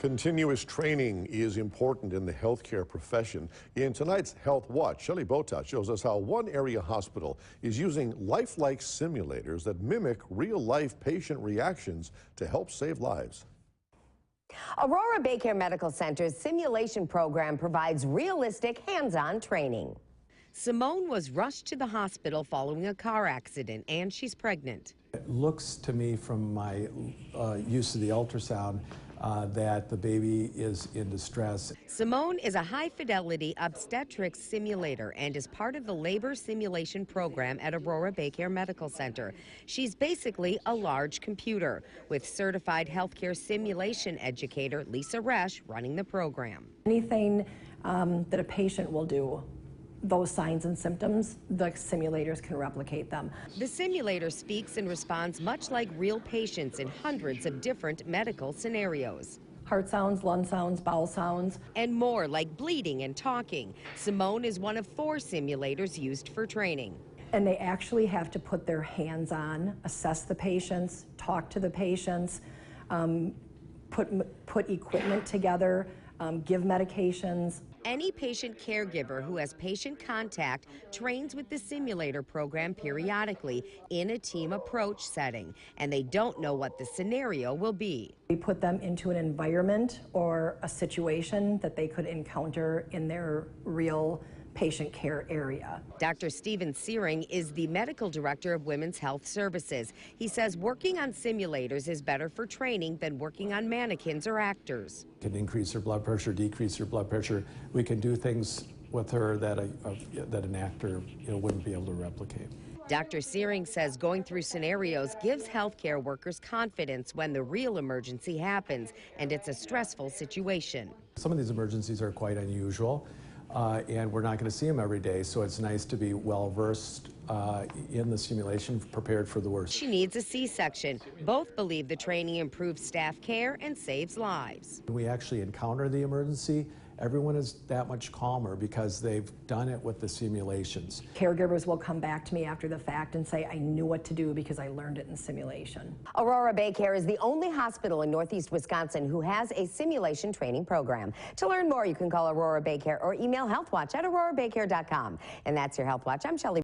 Continuous training is important in the healthcare profession. In tonight's Health Watch, Shelley Botat shows us how one area hospital is using lifelike simulators that mimic real-life patient reactions to help save lives. Aurora BayCare Medical Center's simulation program provides realistic hands-on training. Simone was rushed to the hospital following a car accident, and she's pregnant. It looks to me from my use of the ultrasound that the baby is in distress. Simone is a high-fidelity obstetrics simulator and is part of the labor simulation program at Aurora BayCare Medical Center. She's basically a large computer, with certified healthcare simulation educator Lisa Resch running the program. Anything that a patient will do, those signs and symptoms, the simulators can replicate them. The simulator speaks and responds much like real patients in hundreds of different medical scenarios. Heart sounds, lung sounds, bowel sounds. And more, like bleeding and talking. Simone is one of 4 simulators used for training. And they actually have to put their hands on, assess the patients, talk to the patients, put equipment together, give medications. Any patient caregiver who has patient contact trains with the simulator program periodically in a team approach setting, and they don't know what the scenario will be. We put them into an environment or a situation that they could encounter in their real patient care area. Dr. Stephen Searing is the medical director of Women's Health Services. He says working on simulators is better for training than working on mannequins or actors. Can increase her blood pressure, decrease her blood pressure. We can do things with her that an actor wouldn't be able to replicate. Dr. Searing says going through scenarios gives healthcare workers confidence when the real emergency happens and it's a stressful situation. Some of these emergencies are quite unusual. And we're not going to see them every day, so it's nice to be well-versed in the simulation, prepared for the worst. She needs a C-section. Both believe the training improves staff care and saves lives. When we actually encounter the emergency, everyone is that much calmer because they've done it with the simulations. Caregivers will come back to me after the fact and say, I knew what to do because I learned it in simulation. Aurora BayCare is the only hospital in Northeast Wisconsin who has a simulation training program. To learn more, you can call Aurora BayCare or email healthwatch@aurorabaycare.com. And that's your Health Watch. I'm Shelley